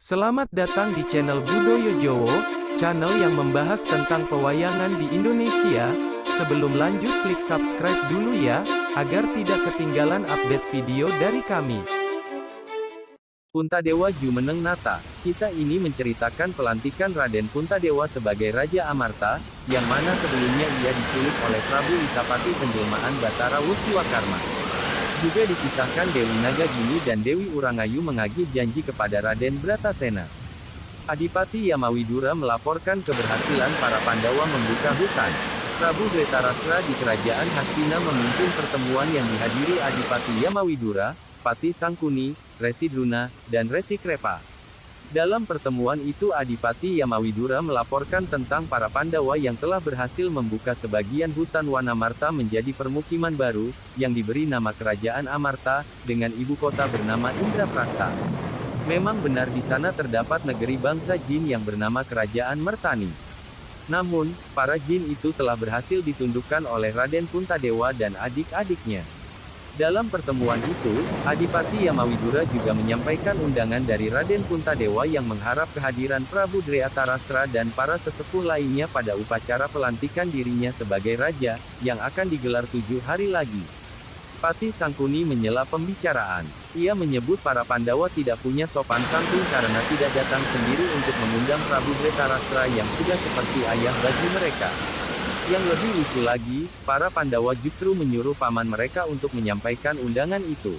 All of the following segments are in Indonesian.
Selamat datang di channel Budoyo Jowo, channel yang membahas tentang pewayangan di Indonesia. Sebelum lanjut klik subscribe dulu ya, agar tidak ketinggalan update video dari kami. Puntadewa Jumeneng Nata. Kisah ini menceritakan pelantikan Raden Puntadewa sebagai Raja Amarta, yang mana sebelumnya ia diculik oleh Prabu Wisapati penjelmaan Batara Wuswakarma. Juga dikisahkan Dewi Nagagini dan Dewi Urangayu mengagih janji kepada Raden Bratasena. Adipati Yamawidura melaporkan keberhasilan para Pandawa membuka hutan. Prabu Dretarastra di Kerajaan Hastina memimpin pertemuan yang dihadiri Adipati Yamawidura, Pati Sangkuni, Resi Druna, dan Resi Krepa. Dalam pertemuan itu Adipati Yamawidura melaporkan tentang para Pandawa yang telah berhasil membuka sebagian hutan Wanamarta menjadi permukiman baru, yang diberi nama Kerajaan Amarta, dengan ibu kota bernama Indraprasta. Memang benar di sana terdapat negeri bangsa jin yang bernama Kerajaan Mertani. Namun, para jin itu telah berhasil ditundukkan oleh Raden Puntadewa dan adik-adiknya. Dalam pertemuan itu, Adipati Yamawidura juga menyampaikan undangan dari Raden Puntadewa yang mengharap kehadiran Prabu Dretarastra dan para sesepuh lainnya pada upacara pelantikan dirinya sebagai raja, yang akan digelar 7 hari lagi. Pati Sangkuni menyela pembicaraan. Ia menyebut para Pandawa tidak punya sopan santun karena tidak datang sendiri untuk mengundang Prabu Dretarastra yang sudah seperti ayah bagi mereka. Yang lebih lucu lagi, para Pandawa justru menyuruh paman mereka untuk menyampaikan undangan itu.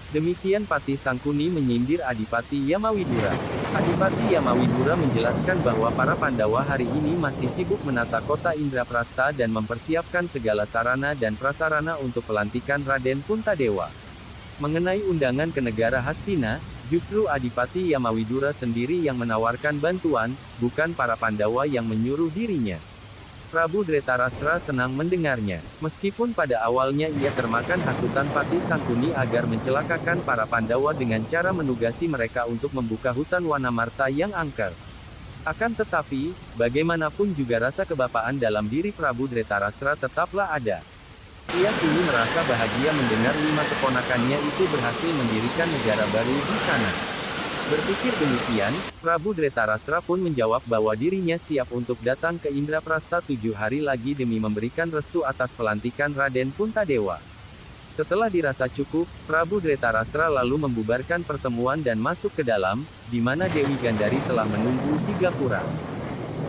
Demikian Pati Sangkuni menyindir Adipati Yamawidura. Adipati Yamawidura menjelaskan bahwa para Pandawa hari ini masih sibuk menata kota Indraprasta dan mempersiapkan segala sarana dan prasarana untuk pelantikan Raden Puntadewa. Mengenai undangan ke negara Hastina, justru Adipati Yamawidura sendiri yang menawarkan bantuan, bukan para Pandawa yang menyuruh dirinya. Prabu Dretarastra senang mendengarnya. Meskipun pada awalnya ia termakan hasutan Pati Sangkuni agar mencelakakan para Pandawa dengan cara menugasi mereka untuk membuka hutan Wanamarta yang angker. Akan tetapi, bagaimanapun juga rasa kebapaan dalam diri Prabu Dretarastra tetaplah ada. Ia kini merasa bahagia mendengar 5 keponakannya itu berhasil mendirikan negara baru di sana. Berpikir demikian, Prabu Dretarastra pun menjawab bahwa dirinya siap untuk datang ke Indraprasta 7 hari lagi demi memberikan restu atas pelantikan Raden Puntadewa. Setelah dirasa cukup, Prabu Dretarastra lalu membubarkan pertemuan dan masuk ke dalam, di mana Dewi Gandari telah menunggu di gapura.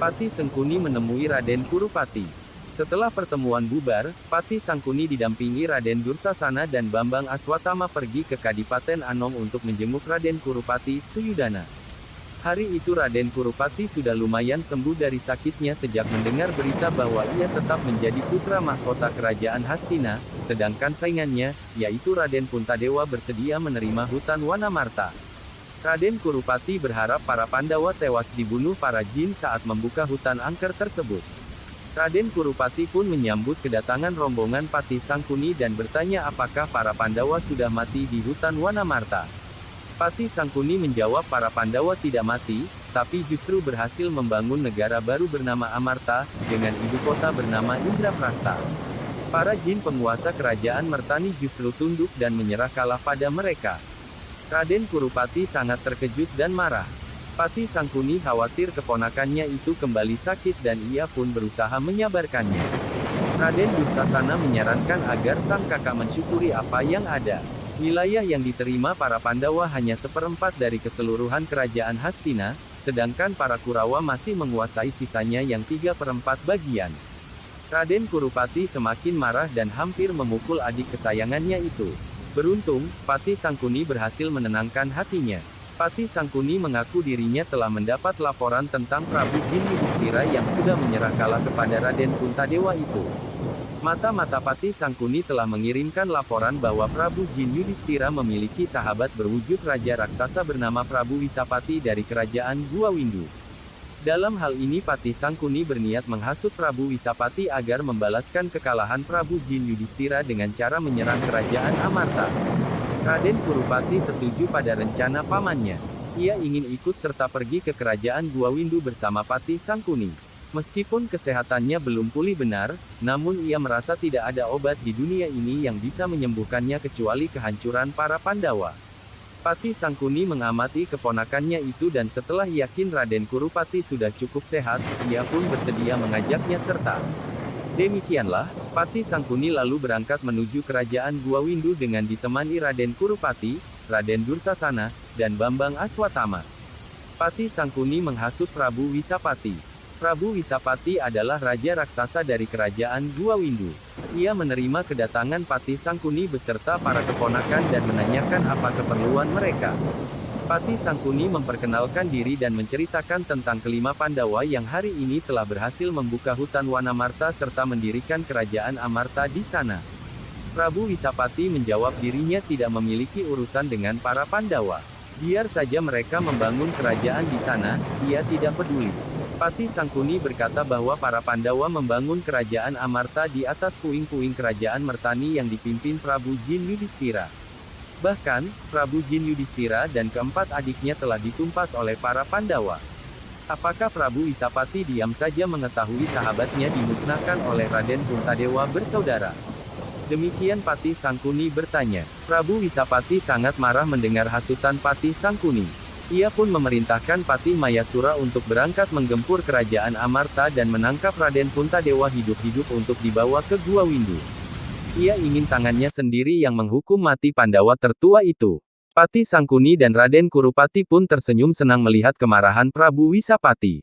Pati Sangkuni menemui Raden Kurupati. Setelah pertemuan bubar, Pati Sangkuni didampingi Raden Dursasana dan Bambang Aswatama pergi ke Kadipaten Anom untuk menjenguk Raden Kurupati, Suyudana. Hari itu Raden Kurupati sudah lumayan sembuh dari sakitnya sejak mendengar berita bahwa ia tetap menjadi putra mahkota Kerajaan Hastina, sedangkan saingannya, yaitu Raden Puntadewa bersedia menerima hutan Wanamarta. Raden Kurupati berharap para Pandawa tewas dibunuh para jin saat membuka hutan angker tersebut. Raden Kurupati pun menyambut kedatangan rombongan Pati Sangkuni dan bertanya apakah para Pandawa sudah mati di hutan Wanamarta. Pati Sangkuni menjawab para Pandawa tidak mati, tapi justru berhasil membangun negara baru bernama Amarta, dengan ibu kota bernama Indraprasta. Para jin penguasa kerajaan Mertani justru tunduk dan menyerah kalah pada mereka. Raden Kurupati sangat terkejut dan marah. Pati Sangkuni khawatir keponakannya itu kembali sakit dan ia pun berusaha menyabarkannya. Raden Dursasana menyarankan agar sang kakak mensyukuri apa yang ada. Wilayah yang diterima para Pandawa hanya 1/4 dari keseluruhan kerajaan Hastina, sedangkan para Kurawa masih menguasai sisanya yang 3/4 bagian. Raden Kurupati semakin marah dan hampir memukul adik kesayangannya itu. Beruntung, Pati Sangkuni berhasil menenangkan hatinya. Pati Sangkuni mengaku dirinya telah mendapat laporan tentang Prabu Jin Yudhistira yang sudah menyerah kalah kepada Raden Puntadewa itu. Mata-mata Pati Sangkuni telah mengirimkan laporan bahwa Prabu Jin Yudhistira memiliki sahabat berwujud raja raksasa bernama Prabu Wisapati dari kerajaan Gua Windu. Dalam hal ini Pati Sangkuni berniat menghasut Prabu Wisapati agar membalaskan kekalahan Prabu Jin Yudhistira dengan cara menyerang kerajaan Amarta. Raden Kurupati setuju pada rencana pamannya. Ia ingin ikut serta pergi ke kerajaan Gua Windu bersama Pati Sangkuni. Meskipun kesehatannya belum pulih benar, namun ia merasa tidak ada obat di dunia ini yang bisa menyembuhkannya kecuali kehancuran para Pandawa. Patih Sangkuni mengamati keponakannya itu dan setelah yakin Raden Kurupati sudah cukup sehat, ia pun bersedia mengajaknya serta. Demikianlah, Patih Sangkuni lalu berangkat menuju kerajaan Gua Windu dengan ditemani Raden Kurupati, Raden Dursasana, dan Bambang Aswatama. Patih Sangkuni menghasut Prabu Wisapati. Prabu Wisapati adalah raja raksasa dari kerajaan Gua Windu. Ia menerima kedatangan Patih Sangkuni beserta para keponakan dan menanyakan apa keperluan mereka. Patih Sangkuni memperkenalkan diri dan menceritakan tentang kelima Pandawa yang hari ini telah berhasil membuka hutan Wanamarta serta mendirikan kerajaan Amarta di sana. Prabu Wisapati menjawab dirinya tidak memiliki urusan dengan para Pandawa. Biar saja mereka membangun kerajaan di sana, ia tidak peduli. Patih Sangkuni berkata bahwa para Pandawa membangun kerajaan Amarta di atas puing-puing kerajaan Mertani yang dipimpin Prabu Jin Yudhistira. Bahkan, Prabu Jin Yudhistira dan keempat adiknya telah ditumpas oleh para Pandawa. Apakah Prabu Wisapati diam saja mengetahui sahabatnya dimusnahkan oleh Raden Puntadewa bersaudara? Demikian Patih Sangkuni bertanya. Prabu Wisapati sangat marah mendengar hasutan Patih Sangkuni. Ia pun memerintahkan Patih Mayasura untuk berangkat menggempur kerajaan Amarta dan menangkap Raden Puntadewa hidup-hidup untuk dibawa ke Gua Windu. Ia ingin tangannya sendiri yang menghukum mati Pandawa tertua itu. Patih Sangkuni dan Raden Kurupati pun tersenyum senang melihat kemarahan Prabu Wisapati.